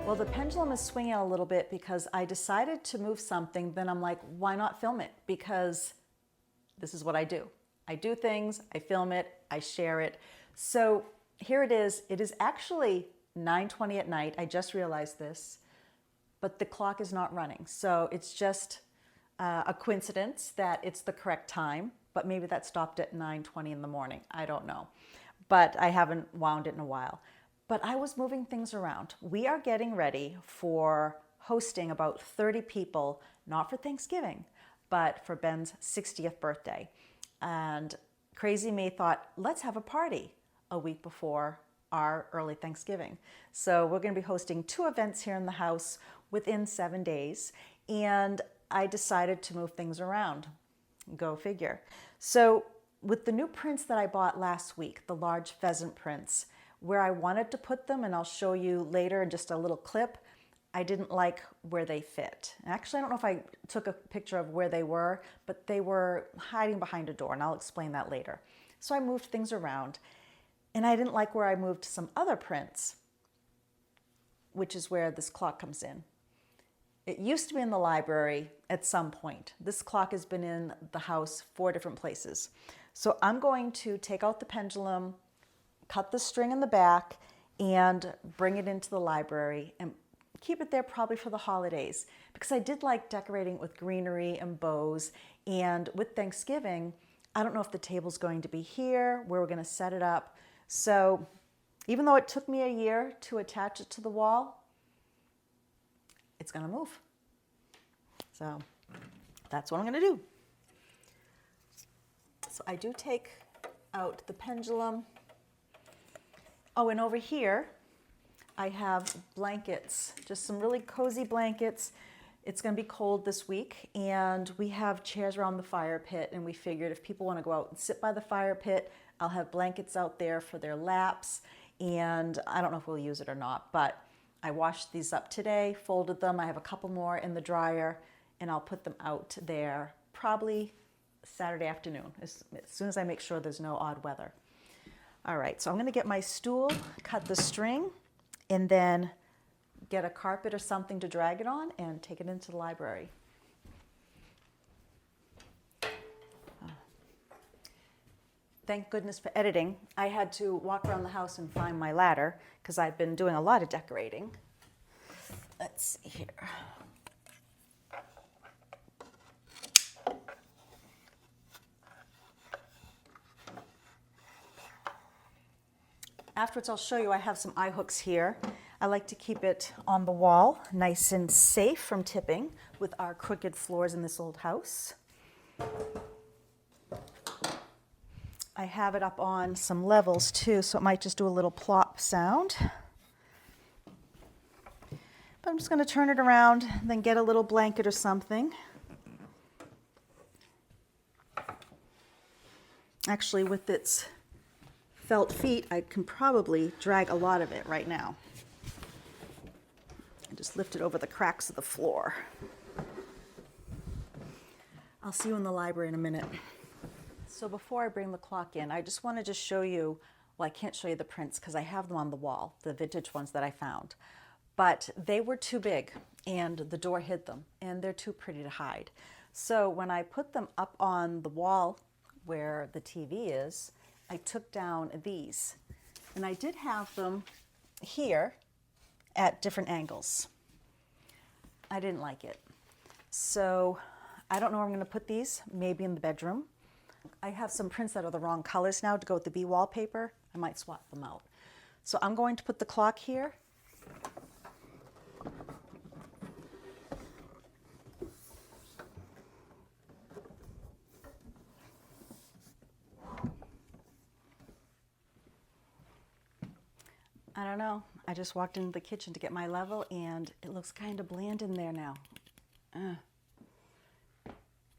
Well, the pendulum is swinging a little bit because I decided to move something. Then I'm like, why not film it? Because this is what I do. I do things, I film it, I share it. So here it is. It is actually 9:20 at night. I just realized this, but the clock is not running. So it's just a coincidence that it's the correct time, but maybe that stopped at 9:20 in the morning. I don't know, but I haven't wound it in a while. But I was moving things around. We are getting ready for hosting about 30 people, not for Thanksgiving, but for Ben's 60th birthday. And crazy me thought, let's have a party a week before our early Thanksgiving. So we're going to be hosting 2 events here in the house within 7 days. And I decided to move things around. Go figure. So with the new prints that I bought last week, the large pheasant prints, where I wanted to put them, and I'll show you later in just a little clip, I didn't like where they fit. Actually, I don't know if I took a picture of where they were, but they were hiding behind a door, and I'll explain that later. So I moved things around, and I didn't like where I moved some other prints, which is where this clock comes in. It used to be in the library at some point. This clock has been in the house 4 different places. So I'm going to take out the pendulum, cut the string in the back, and bring it into the library and keep it there probably for the holidays, because I did like decorating with greenery and bows. And with Thanksgiving, I don't know if the table's going to be here, where we're going to set it up. So even though it took me a year to attach it to the wall, it's going to move. So that's what I'm going to do. So I do take out the pendulum. Oh, and over here, I have blankets, just some really cozy blankets. It's going to be cold this week, and we have chairs around the fire pit, and we figured if people want to go out and sit by the fire pit, I'll have blankets out there for their laps, and I don't know if we'll use it or not, but I washed these up today, folded them. I have a couple more in the dryer, and I'll put them out there probably Saturday afternoon, as soon as I make sure there's no odd weather. All right, so I'm going to get my stool, cut the string, and then get a carpet or something to drag it on and take it into the library. Thank goodness for editing. I had to walk around the house and find my ladder because I've been doing a lot of decorating. Let's see here. Afterwards, I'll show you I have some eye hooks here. I like to keep it on the wall, nice and safe from tipping with our crooked floors in this old house. I have it up on some levels too, so it might just do a little plop sound. But I'm just going to turn it around and then get a little blanket or something. Actually, with its felt feet, I can probably drag a lot of it right now. And just lift it over the cracks of the floor. I'll see you in the library in a minute. So before I bring the clock in, I just wanted to show you, well, I can't show you the prints because I have them on the wall, the vintage ones that I found. But they were too big and the door hid them, and they're too pretty to hide. So when I put them up on the wall where the TV is, I took down these, and I did have them here at different angles. I didn't like it. So I don't know where I'm going to put these, maybe in the bedroom. I have some prints that are the wrong colors now to go with the bee wallpaper. I might swap them out. So I'm going to put the clock here. I don't know. I just walked into the kitchen to get my level, and it looks kind of bland in there now.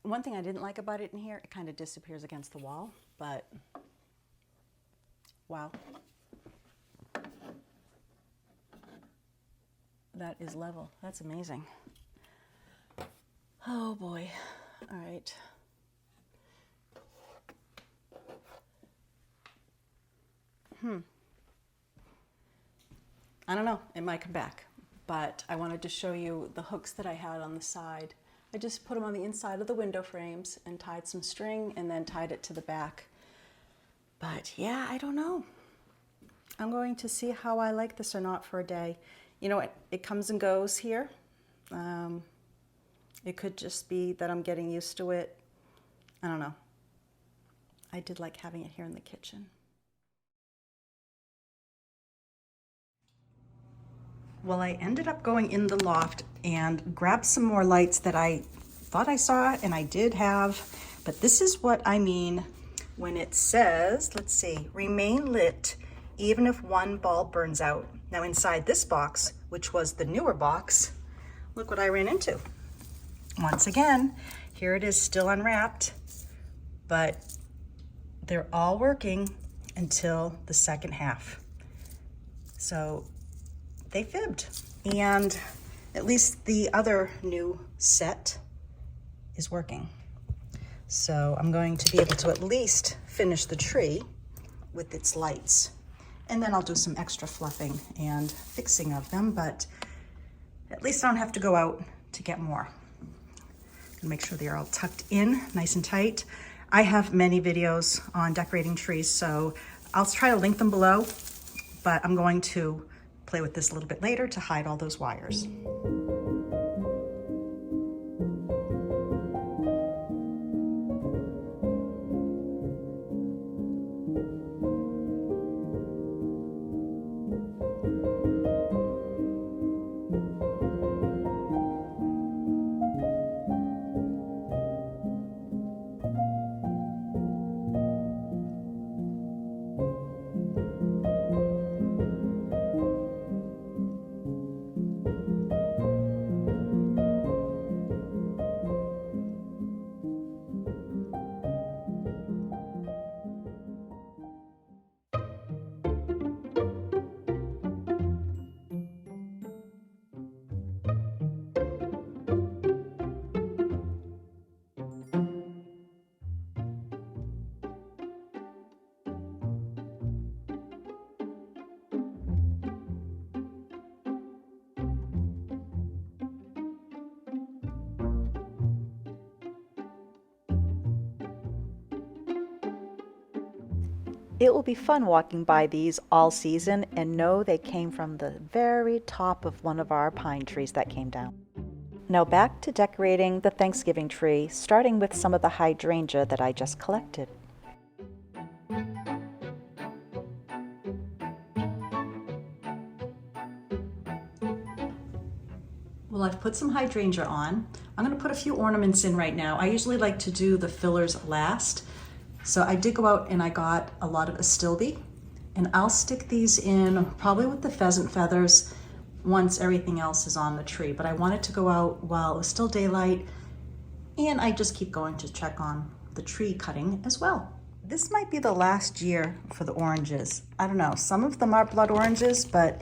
One thing I didn't like about it in here, it kind of disappears against the wall, but wow. That is level. That's amazing. Oh boy. All right. I don't know. It might come back. but I wanted to show you the hooks that I had on the side. I just put them on the inside of the window frames and tied some string and then tied it to the back. But yeah, I don't know. I'm going to see how I like this or not for a day. You know, it comes and goes here. It could just be that I'm getting used to it. I don't know. I did like having it here in the kitchen. Well, I ended up going in the loft and grabbed some more lights that I thought I saw, and I did have, but this is what I mean when it says, let's see, remain lit even if one bulb burns out. Now inside this box, which was the newer box, look what I ran into. Once again, here it is still unwrapped, but they're all working until the second half. So they fibbed. And at least the other new set is working. So I'm going to be able to at least finish the tree with its lights. And then I'll do some extra fluffing and fixing of them, but at least I don't have to go out to get more. And make sure they're all tucked in nice and tight. I have many videos on decorating trees, so I'll try to link them below, but I'm going to play with this a little bit later to hide all those wires. It will be fun walking by these all season and know they came from the very top of one of our pine trees that came down. Now back to decorating the Thanksgiving tree, starting with some of the hydrangea that I just collected. Well, I've put some hydrangea on. I'm going to put a few ornaments in right now. I usually like to do the fillers last. So I did go out and I got a lot of astilbe, and I'll stick these in probably with the pheasant feathers once everything else is on the tree. But I wanted to go out while it was still daylight, and I just keep going to check on the tree cutting as well. This might be the last year for the oranges. I don't know, some of them are blood oranges, but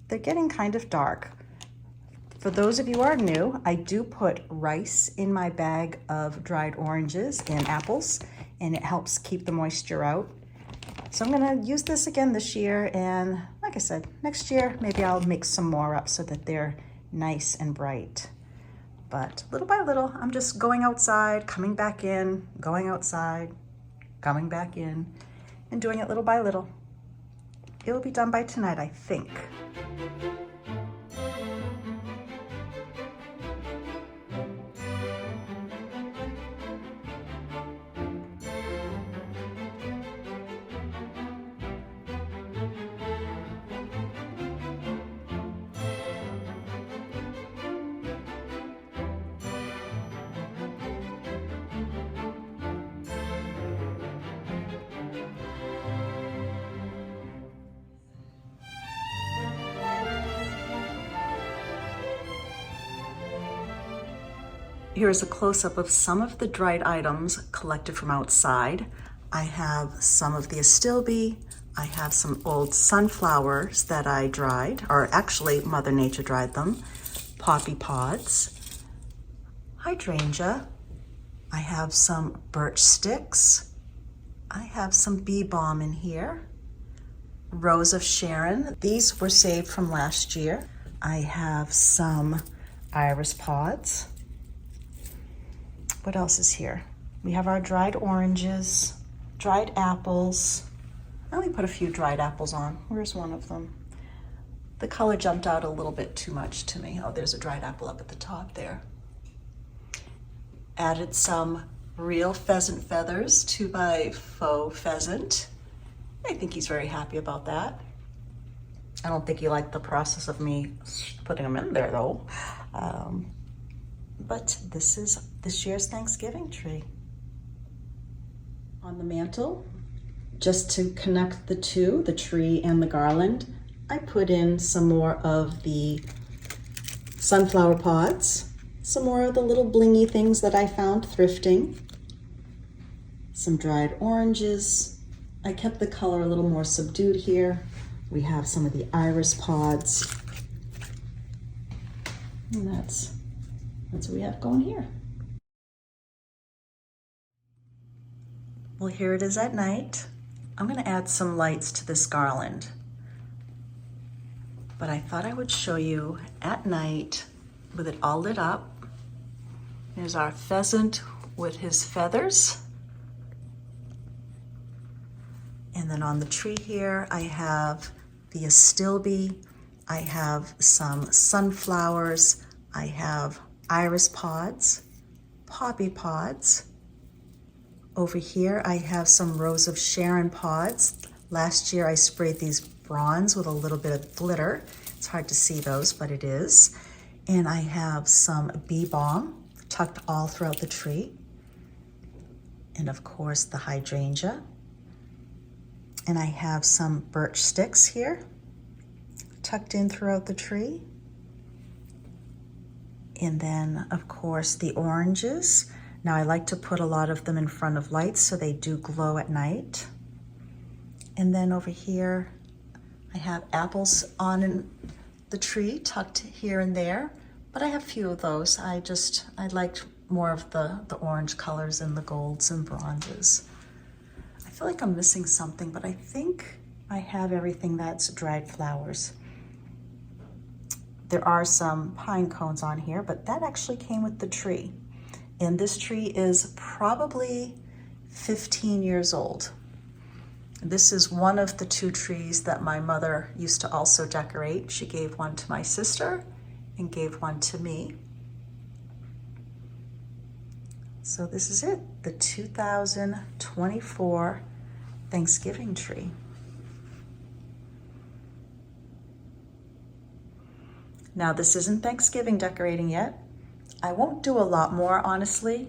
they're getting kind of dark. For those of you who are new, I do put rice in my bag of dried oranges and apples, and it helps keep the moisture out. So I'm gonna use this again this year, and like I said, next year maybe I'll mix some more up so that they're nice and bright. But little by little, I'm just going outside, coming back in, going outside, coming back in, and doing it little by little. It will be done by tonight, I think. Here's a close-up of some of the dried items collected from outside. I have some of the astilbe. I have some old sunflowers that I dried, or actually Mother Nature dried them. Poppy pods, hydrangea. I have some birch sticks. I have some bee balm in here. Rose of Sharon. These were saved from last year. I have some iris pods. What else is here? We have our dried oranges, dried apples. I only put a few dried apples on. Where's one of them? The color jumped out a little bit too much to me. Oh, there's a dried apple up at the top there. Added some real pheasant feathers to my faux pheasant. I think he's very happy about that. I don't think he liked the process of me putting them in there though. But this is this year's Thanksgiving tree. On the mantle, just to connect the two, the tree and the garland, I put in some more of the sunflower pods, some more of the little blingy things that I found thrifting, some dried oranges. I kept the color a little more subdued here. We have some of the iris pods. And that's what we have going here. Well, here it is at night. I'm gonna add some lights to this garland. But I thought I would show you at night with it all lit up. There's our pheasant with his feathers. And then on the tree here, I have the astilbe, I have some sunflowers, I have iris pods, poppy pods. Over here, I have some Rose of Sharon pods. Last year, I sprayed these bronze with a little bit of glitter. It's hard to see those, but it is. And I have some bee balm tucked all throughout the tree. And of course, the hydrangea. And I have some birch sticks here tucked in throughout the tree. And then, of course, the oranges. Now, I like to put a lot of them in front of lights so they do glow at night. And then over here, I have apples on the tree tucked here and there, but I have few of those. I liked more of the orange colors and the golds and bronzes. I feel like I'm missing something, but I think I have everything that's dried flowers. There are some pine cones on here, but that actually came with the tree. And this tree is probably 15 years old. This is one of the two trees that my mother used to also decorate. She gave one to my sister and gave one to me. So this is it, the 2024 Thanksgiving tree. Now, this isn't Thanksgiving decorating yet. I won't do a lot more, honestly,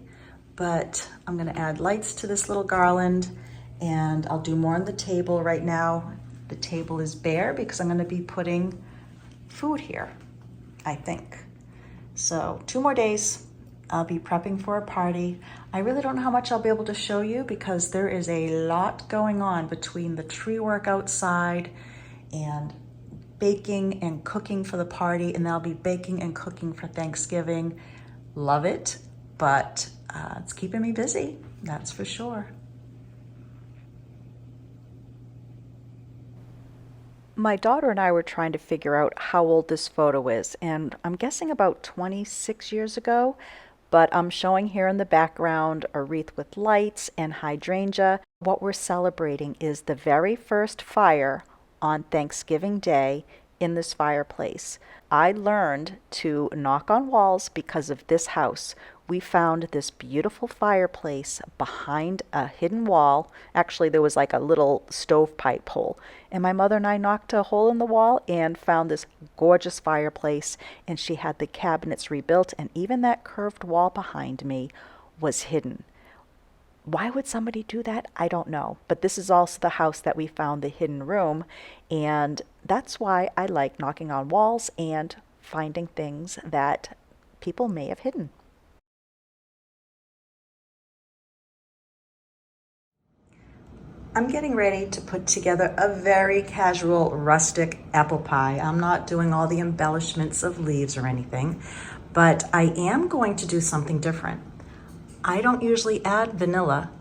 but I'm gonna add lights to this little garland, and I'll do more on the table. Right now, the table is bare because I'm gonna be putting food here, I think. So 2 more days, I'll be prepping for a party. I really don't know how much I'll be able to show you because there is a lot going on between the tree work outside and baking and cooking for the party, and I'll be baking and cooking for Thanksgiving. Love it, but it's keeping me busy, that's for sure. My daughter and I were trying to figure out how old this photo is, and I'm guessing about 26 years ago, but I'm showing here in the background a wreath with lights and hydrangea. What we're celebrating is the very first fire on Thanksgiving Day in this fireplace. I learned to knock on walls because of this house. We found this beautiful fireplace behind a hidden wall. Actually, there was like a little stovepipe hole. And my mother and I knocked a hole in the wall and found this gorgeous fireplace. And she had the cabinets rebuilt, and even that curved wall behind me was hidden. Why would somebody do that? I don't know. But this is also the house that we found the hidden room. And that's why I like knocking on walls and finding things that people may have hidden. I'm getting ready to put together a very casual, rustic apple pie. I'm not doing all the embellishments of leaves or anything, but I am going to do something different. I don't usually add vanilla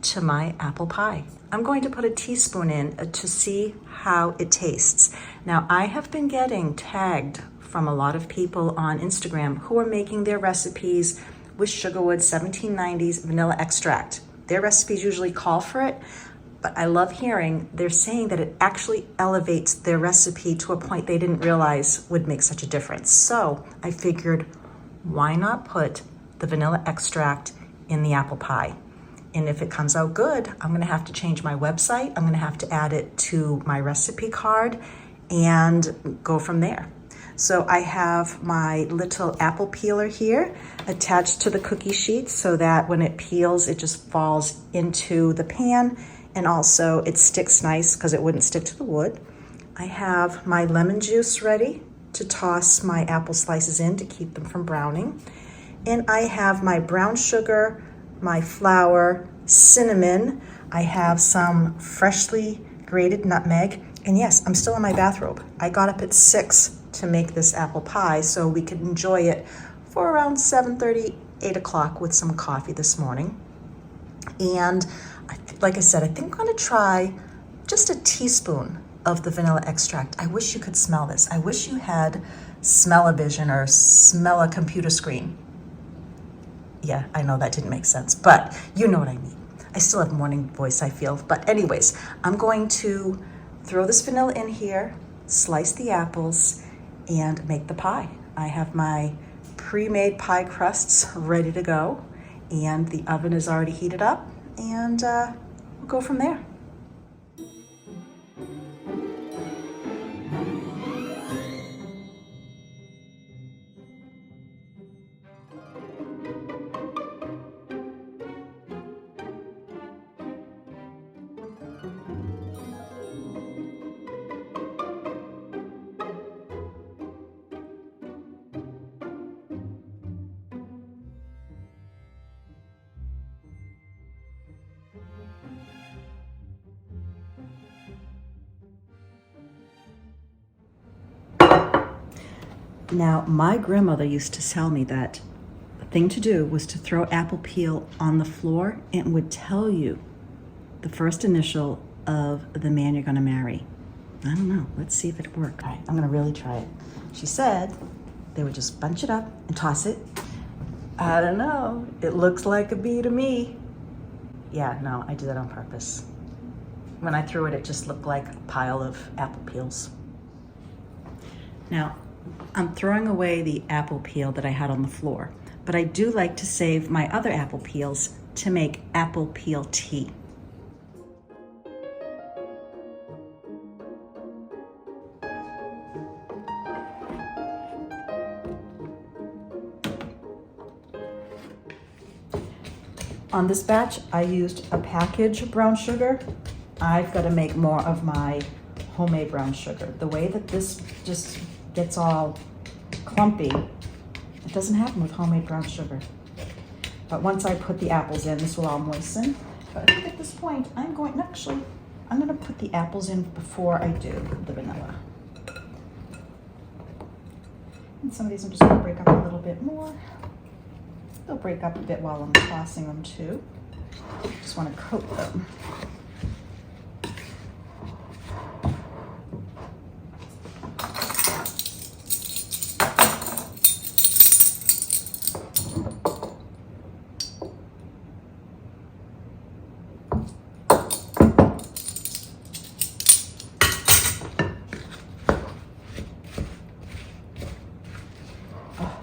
to my apple pie. I'm going to put a teaspoon in to see how it tastes. Now, I have been getting tagged from a lot of people on Instagram who are making their recipes with Sugarwood 1790s vanilla extract. Their recipes usually call for it, but I love hearing they're saying that it actually elevates their recipe to a point they didn't realize would make such a difference. So I figured, why not put the vanilla extract in the apple pie? And if it comes out good, I'm gonna have to change my website. I'm gonna have to add it to my recipe card and go from there. So I have my little apple peeler here attached to the cookie sheet so that when it peels, it just falls into the pan, and also it sticks nice because it wouldn't stick to the wood. I have my lemon juice ready to toss my apple slices in to keep them from browning. And I have my brown sugar, my flour, cinnamon. I have some freshly grated nutmeg. And yes, I'm still in my bathrobe. I got up at 6 to make this apple pie so we could enjoy it for around 7:30, 8 o'clock with some coffee this morning. And like I said, I think I'm gonna try just a teaspoon of the vanilla extract. I wish you could smell this. I wish you had smell-o-vision or smell a computer screen. Yeah, I know that didn't make sense, but you know what I mean. I still have morning voice, I feel. But anyways, I'm going to throw this vanilla in here, slice the apples, and make the pie. I have my pre-made pie crusts ready to go, and the oven is already heated up, and we'll go from there. Now, my grandmother used to tell me that the thing to do was to throw apple peel on the floor, and it would tell you the first initial of the man you're gonna marry. I don't know, let's see if it worked. All right, I'm gonna really try it. She said they would just bunch it up and toss it. I don't know, it looks like a bee to me. Yeah, no, I did that on purpose. When I threw it, it just looked like a pile of apple peels. Now, I'm throwing away the apple peel that I had on the floor, but I do like to save my other apple peels to make apple peel tea. On this batch, I used a package brown sugar. I've got to make more of my homemade brown sugar. The way that this just gets all clumpy, it doesn't happen with homemade brown sugar. But once I put the apples in, this will all moisten. But I think at this point, I'm going to put the apples in before I do the vanilla. And some of these I'm just going to break up a little bit more. They'll break up a bit while I'm tossing them too. Just want to coat them.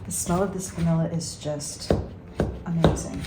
The smell of this vanilla is just amazing.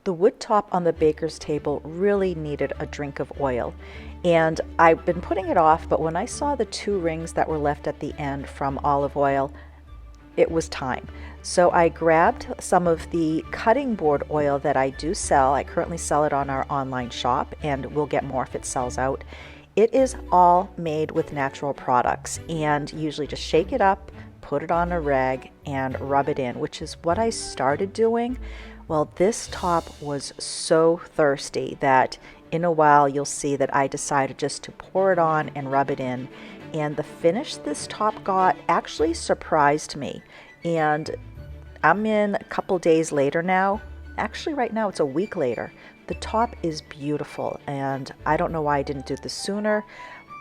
The wood top on the baker's table really needed a drink of oil, and I've been putting it off, but when I saw the 2 rings that were left at the end from olive oil, it was time. So I grabbed some of the cutting board oil that I do sell. I currently sell it on our online shop, and we'll get more if it sells out. It is all made with natural products, and usually just shake it up, put it on a rag, and rub it in, which is what I started doing. Well, this top was so thirsty that in a while you'll see that I decided just to pour it on and rub it in. And the finish this top got actually surprised me. And I'm in a couple days later now. Actually, right now it's a week later. The top is beautiful, and I don't know why I didn't do this sooner,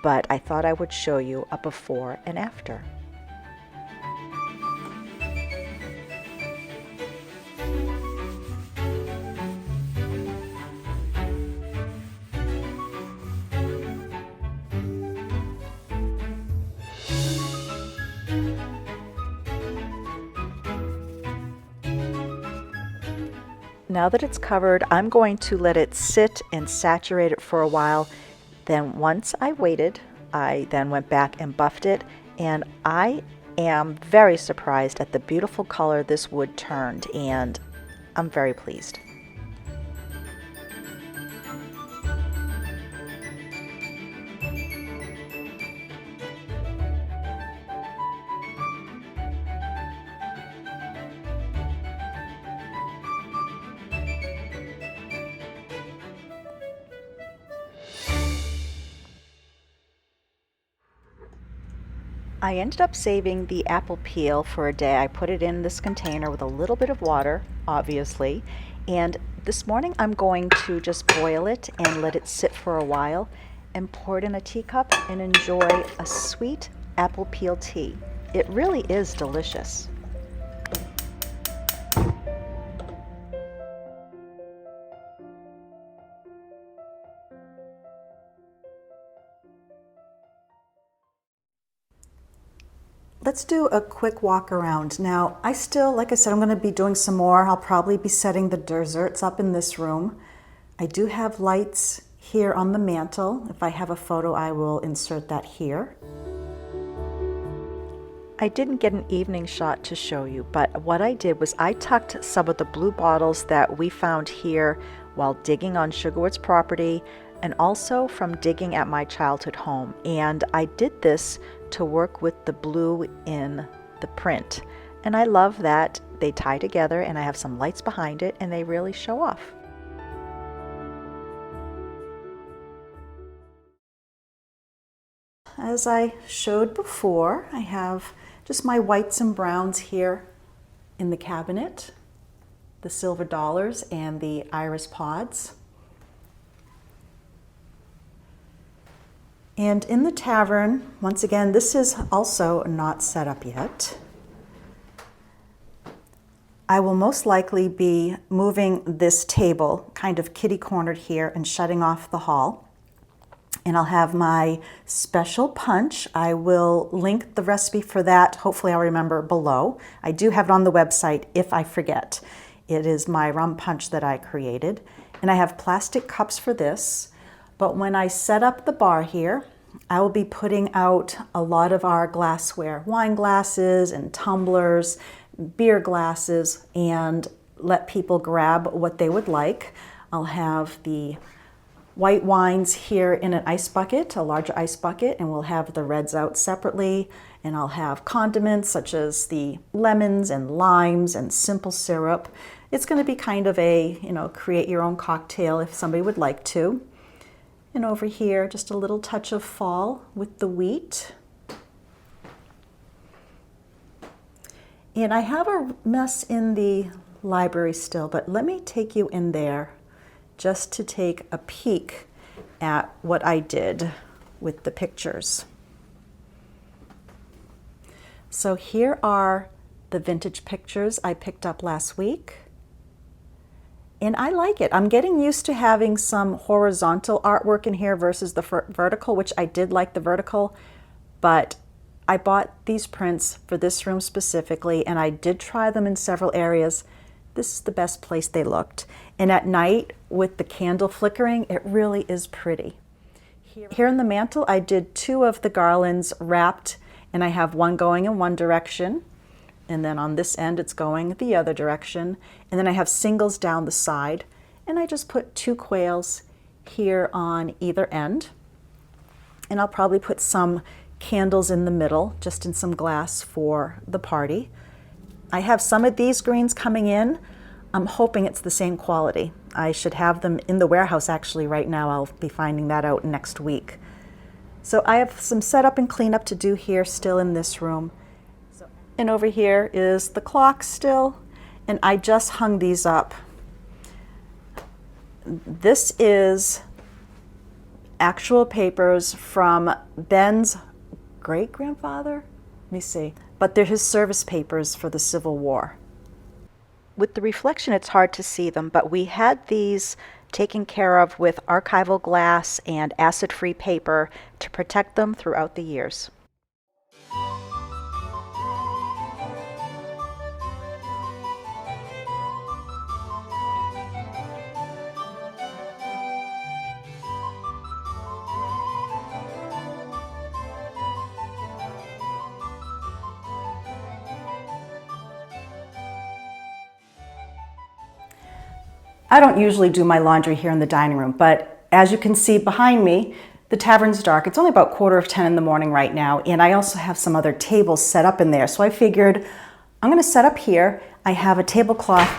but I thought I would show you a before and after. Now that it's covered, I'm going to let it sit and saturate it for a while. Then once I waited, I then went back and buffed it, and I am very surprised at the beautiful color this wood turned, and I'm very pleased. I ended up saving the apple peel for a day. I put it in this container with a little bit of water, obviously, and this morning I'm going to just boil it and let it sit for a while and pour it in a teacup and enjoy a sweet apple peel tea. It really is delicious. Let's do a quick walk around. Now, I still, like I said, I'm going to be doing some more. I'll probably be setting the desserts up in this room. I do have lights here on the mantle. If I have a photo, I will insert that here. I didn't get an evening shot to show you, but what I did was I tucked some of the blue bottles that we found here while digging on Sugarwood's property and also from digging at my childhood home. And I did this to work with the blue in the print. And I love that they tie together, and I have some lights behind it, and they really show off. As I showed before, I have just my whites and browns here in the cabinet, the silver dollars and the iris pods. And in the tavern, once again, this is also not set up yet. I will most likely be moving this table kind of kitty-cornered here and shutting off the hall. And I'll have my special punch. I will link the recipe for that. Hopefully I'll remember below. I do have it on the website if I forget. It is my rum punch that I created. And I have plastic cups for this. But when I set up the bar here, I will be putting out a lot of our glassware, wine glasses and tumblers, beer glasses, and let people grab what they would like. I'll have the white wines here in an ice bucket, a larger ice bucket, and we'll have the reds out separately. And I'll have condiments such as the lemons and limes and simple syrup. It's going to be kind of a, create your own cocktail if somebody would like to. And over here, just a little touch of fall with the wheat. And I have a mess in the library still, but let me take you in there just to take a peek at what I did with the pictures. So here are the vintage pictures I picked up last week. And I like it. I'm getting used to having some horizontal artwork in here versus the vertical, which I did like the vertical, but I bought these prints for this room specifically, and I did try them in several areas. This is the best place they looked. And at night, with the candle flickering, it really is pretty. Here in the mantle, I did 2 of the garlands wrapped, and I have one going in one direction, and then on this end, it's going the other direction. And then I have singles down the side, and I just put 2 quails here on either end. And I'll probably put some candles in the middle, just in some glass for the party. I have some of these greens coming in. I'm hoping it's the same quality. I should have them in the warehouse actually right now. I'll be finding that out next week. So I have some setup and cleanup to do here still in this room. And over here is the clock still, and I just hung these up. This is actual papers from Ben's great-grandfather? Let me see. But they're his service papers for the Civil War. With the reflection, it's hard to see them, but we had these taken care of with archival glass and acid-free paper to protect them throughout the years. I don't usually do my laundry here in the dining room, but as you can see behind me, the tavern's dark. It's only about 9:45 in the morning right now, and I also have some other tables set up in there. So I figured I'm gonna set up here. I have a tablecloth,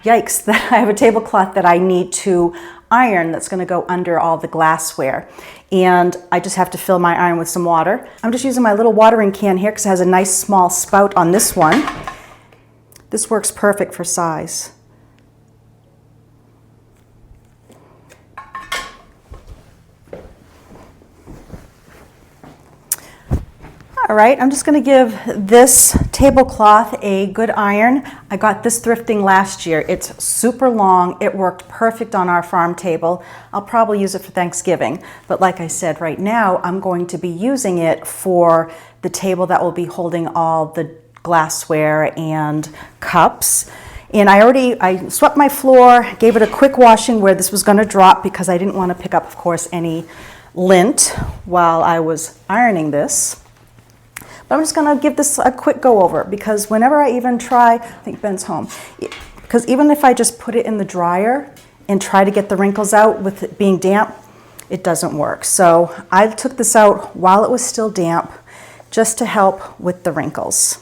yikes, I have a tablecloth that I need to iron that's gonna go under all the glassware. And I just have to fill my iron with some water. I'm just using my little watering can here because it has a nice small spout on this one. This works perfect for size. All right, I'm just going to give this tablecloth a good iron. I got this thrifting last year. It's super long. It worked perfect on our farm table. I'll probably use it for Thanksgiving. But like I said, right now, I'm going to be using it for the table that will be holding all the glassware and cups. And I swept my floor, gave it a quick washing where this was going to drop because I didn't want to pick up, of course, any lint while I was ironing this. But I'm just going to give this a quick go over because whenever I even try, I think Ben's home, because even if I just put it in the dryer and try to get the wrinkles out with it being damp, it doesn't work. So I took this out while it was still damp just to help with the wrinkles.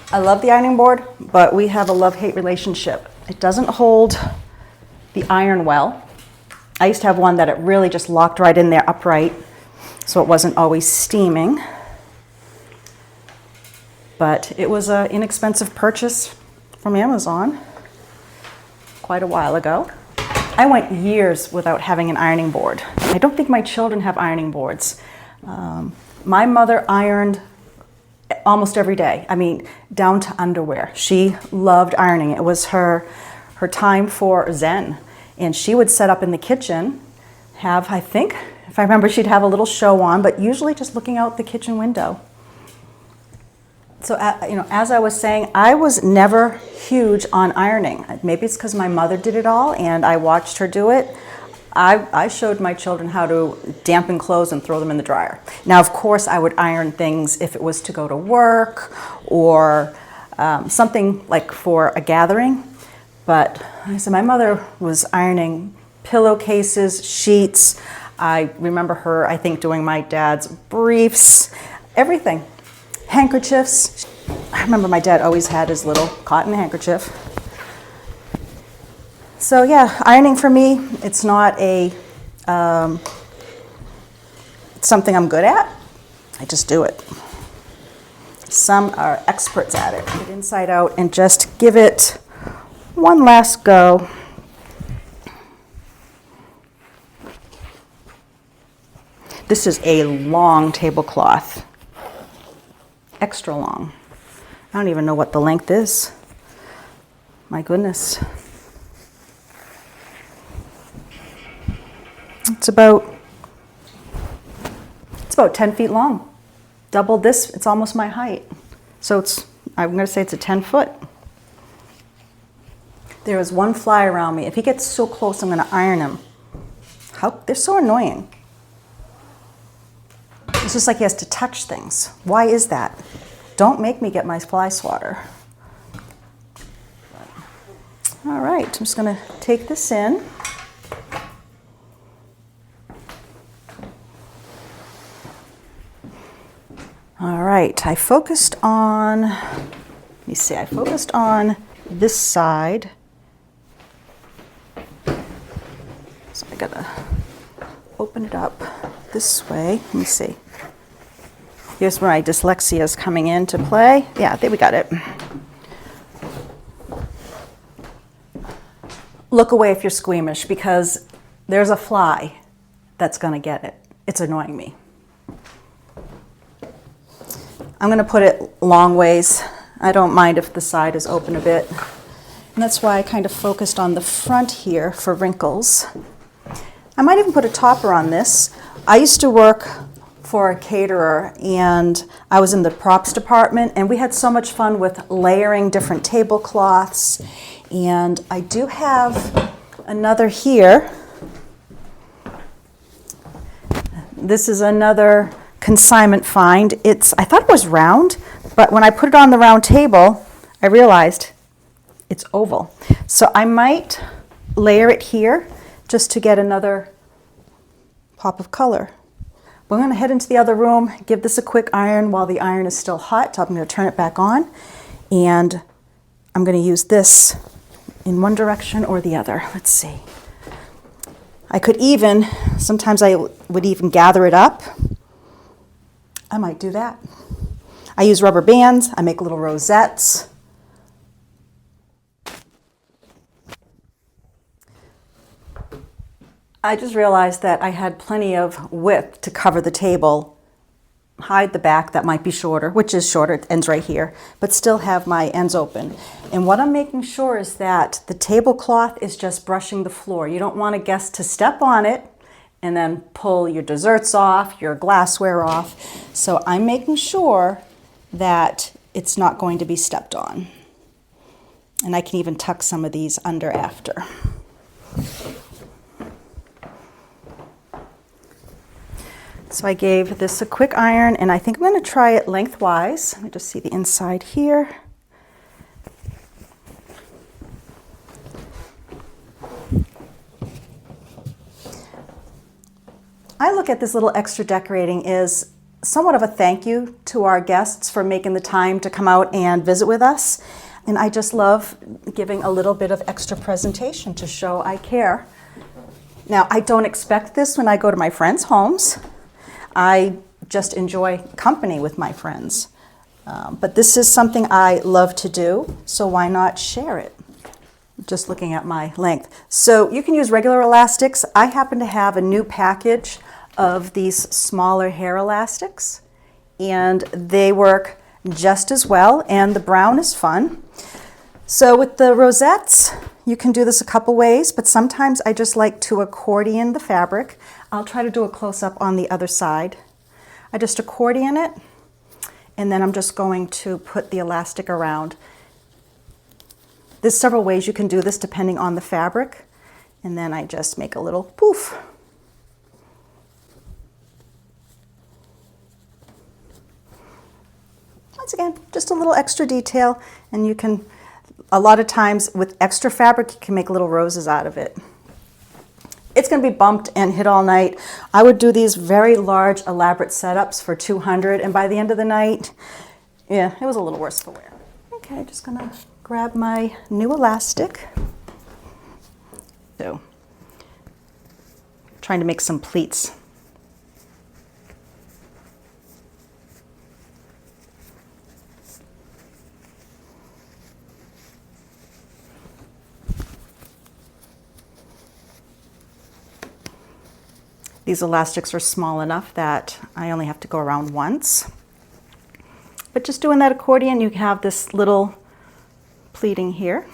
I love the ironing board, but we have a love-hate relationship. It doesn't hold the iron well. I used to have one that it really just locked right in there upright, so it wasn't always steaming. But it was an inexpensive purchase from Amazon quite a while ago. I went years without having an ironing board. I don't think my children have ironing boards. My mother ironed almost every day. I mean, down to underwear. She loved ironing. It was her time for Zen. And she would set up in the kitchen, have, I think, if I remember, she'd have a little show on, but usually just looking out the kitchen window. So, as I was saying, I was never huge on ironing. Maybe it's because my mother did it all and I watched her do it. I showed my children how to dampen clothes and throw them in the dryer. Now, of course, I would iron things if it was to go to work or something like for a gathering. But like I said, my mother was ironing pillowcases, sheets. I remember her, I think, doing my dad's briefs, everything. Handkerchiefs. I remember my dad always had his little cotton handkerchief. So yeah, ironing for me, it's not it's something I'm good at. I just do it. Some are experts at it. Get it inside out and just give it one last go. This is a long tablecloth, extra long. I don't even know what the length is. My goodness. It's about 10 feet long. Double this, it's almost my height. So it's I'm going to say it's a 10 foot. There is one fly around me. If he gets so close, I'm going to iron him. They're so annoying. It's just like he has to touch things. Why is that? Don't make me get my fly swatter. All right, I'm just going to take this in. All right, I focused on, let me see, I focused on this side. So I gotta open it up this way. Let me see. Here's where my dyslexia is coming into play. Yeah, there we got it. Look away if you're squeamish because there's a fly that's gonna get it. It's annoying me. I'm going to put it long ways. I don't mind if the side is open a bit. And that's why I kind of focused on the front here for wrinkles. I might even put a topper on this. I used to work for a caterer and I was in the props department and we had so much fun with layering different tablecloths. And I do have another here. This is another consignment find. I thought it was round, but when I put it on the round table, I realized it's oval. So I might layer it here just to get another pop of color. We're going to head into the other room, give this a quick iron while the iron is still hot. I'm going to turn it back on, and I'm going to use this in one direction or the other. Let's see. I could even, sometimes I would even gather it up. I might do that. I use rubber bands. I make little rosettes. I just realized that I had plenty of width to cover the table, hide the back that might be shorter, which is shorter, it ends right here, but still have my ends open. And what I'm making sure is that the tablecloth is just brushing the floor. You don't want a guest to step on it and then pull your desserts off, your glassware off. So I'm making sure that it's not going to be stepped on. And I can even tuck some of these under after. So I gave this a quick iron, and I think I'm going to try it lengthwise. Let me just see the inside here. I look at this little extra decorating as somewhat of a thank you to our guests for making the time to come out and visit with us. And I just love giving a little bit of extra presentation to show I care. Now, I don't expect this when I go to my friends' homes. I just enjoy company with my friends. But this is something I love to do, so why not share it? Just looking at my length. So you can use regular elastics. I happen to have a new package of these smaller hair elastics, and they work just as well, and the brown is fun. So with the rosettes, you can do this a couple ways, but sometimes I just like to accordion the fabric. I'll try to do a close-up on the other side. I just accordion it, and then I'm just going to put the elastic around. There's several ways you can do this depending on the fabric, and then I just make a little poof. Once again, just a little extra detail, and you can, a lot of times with extra fabric, you can make little roses out of it. It's going to be bumped and hit all night. I would do these very large, elaborate setups for 200, and by the end of the night, yeah, it was a little worse for wear. Okay, just going to grab my new elastic. So, trying to make some pleats. These elastics are small enough that I only have to go around once. But just doing that accordion, you have this little pleating here,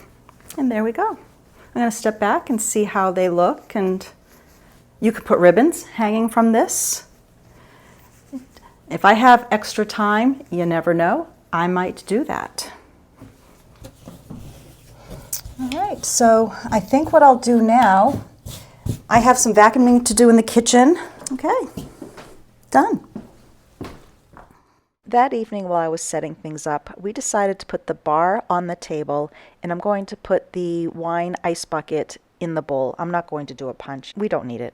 and there we go. I'm going to step back and see how they look, and you could put ribbons hanging from this. If I have extra time, you never know, I might do that. All right, so I think what I'll do now, I have some vacuuming to do in the kitchen. Okay, done. That evening while I was setting things up, we decided to put the bar on the table, and I'm going to put the wine ice bucket in the bowl. I'm not going to do a punch. We don't need it.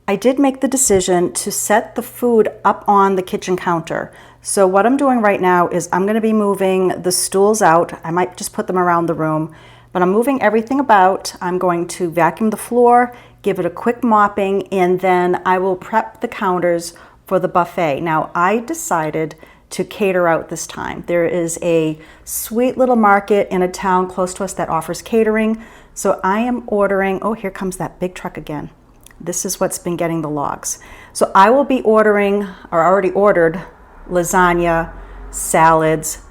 I did make the decision to set the food up on the kitchen counter. So what I'm doing right now is I'm going to be moving the stools out. I might just put them around the room, but I'm moving everything about. I'm going to vacuum the floor, give it a quick mopping, and then I will prep the counters for the buffet. Now, I decided to cater out this time. There is a sweet little market in a town close to us that offers catering. So I am ordering, oh, here comes that big truck again. This is what's been getting the logs. So I will be ordering, or already ordered, lasagna, salads,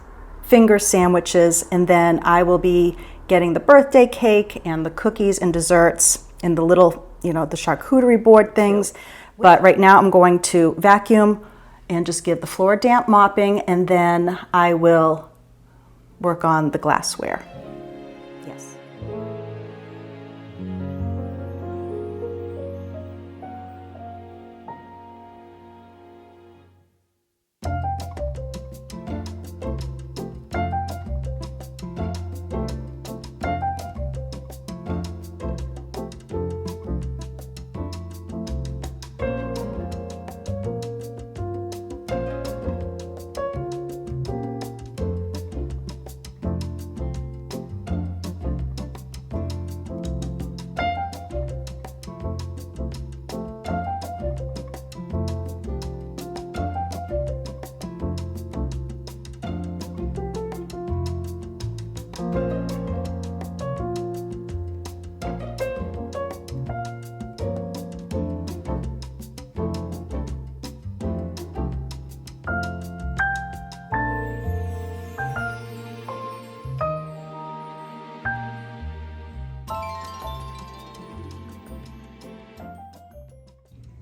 finger sandwiches, and then I will be getting the birthday cake and the cookies and desserts and the little, the charcuterie board things. But right now I'm going to vacuum and just give the floor a damp mopping, and then I will work on the glassware. Yes.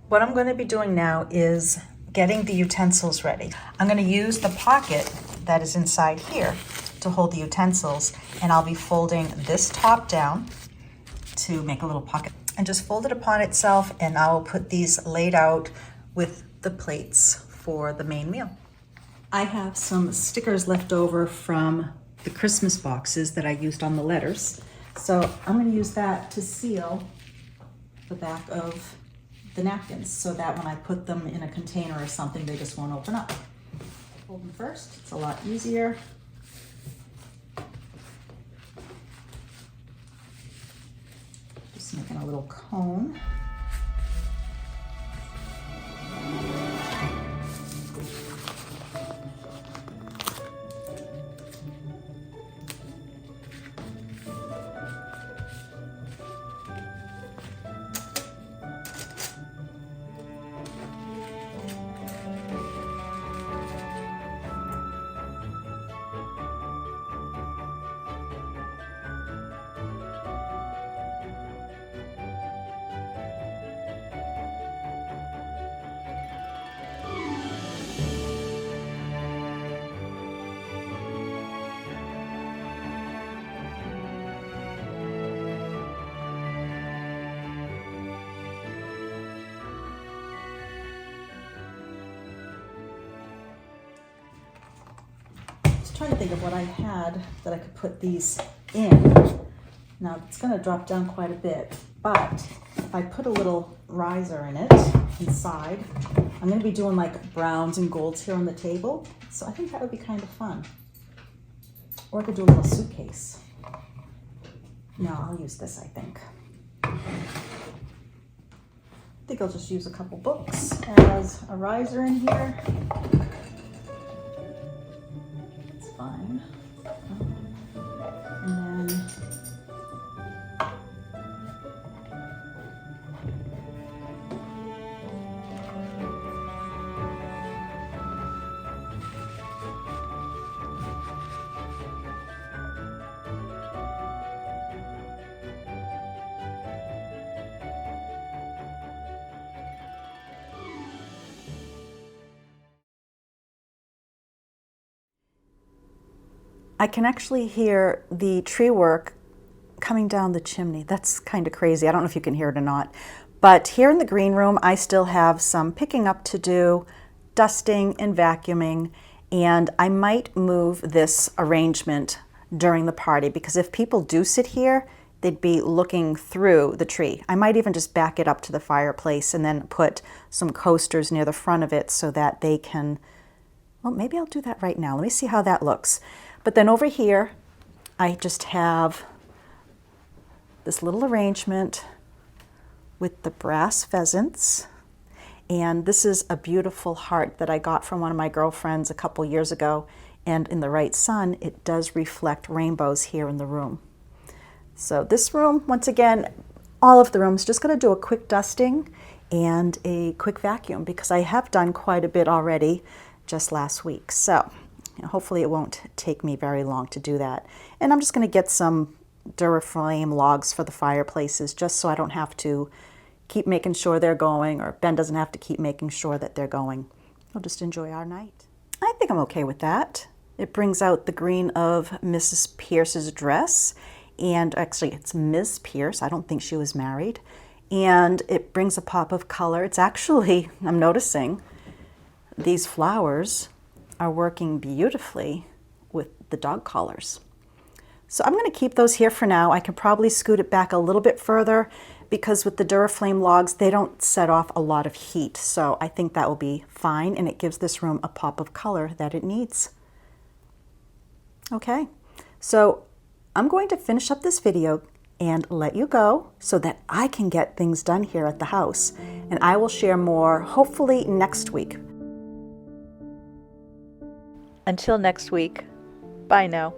What I'm going to be doing now is getting the utensils ready. I'm going to use the pocket that is inside here to hold the utensils, and I'll be folding this top down to make a little pocket and just fold it upon itself, and I will put these laid out with the plates for the main meal. I have some stickers left over from the Christmas boxes that I used on the letters, so I'm going to use that to seal the back of the napkins so that when I put them in a container or something, they just won't open up. Hold them first, it's a lot easier. Just making a little cone. Trying to think of what I had that I could put these in. Now it's going to drop down quite a bit, but if I put a little riser in it inside, I'm going to be doing like browns and golds here on the table, so I think that would be kind of fun. Or I could do a little suitcase. No, I'll use this, I think. I think I'll just use a couple books as a riser in here. Fine. And then I can actually hear the tree work coming down the chimney. That's kind of crazy. I don't know if you can hear it or not. But here in the green room, I still have some picking up to do, dusting and vacuuming, and I might move this arrangement during the party because if people do sit here, they'd be looking through the tree. I might even just back it up to the fireplace and then put some coasters near the front of it so that they can, well, maybe I'll do that right now. Let me see how that looks. But then over here, I just have this little arrangement with the brass pheasants. And this is a beautiful heart that I got from one of my girlfriends a couple years ago. And in the right sun, it does reflect rainbows here in the room. So this room, once again, all of the rooms, just going to do a quick dusting and a quick vacuum because I have done quite a bit already just last week. So hopefully it won't take me very long to do that. And I'm just going to get some Duraflame logs for the fireplaces just so I don't have to keep making sure they're going, or Ben doesn't have to keep making sure that they're going. We'll just enjoy our night. I think I'm okay with that. It brings out the green of Mrs. Pierce's dress. And actually, it's Ms. Pierce. I don't think she was married. And it brings a pop of color. It's actually, I'm noticing, these flowers are working beautifully with the dog collars. So I'm going to keep those here for now. I can probably scoot it back a little bit further because with the Duraflame logs, they don't set off a lot of heat. So I think that will be fine, and it gives this room a pop of color that it needs. Okay, so I'm going to finish up this video and let you go so that I can get things done here at the house. And I will share more hopefully next week. Until next week, bye now.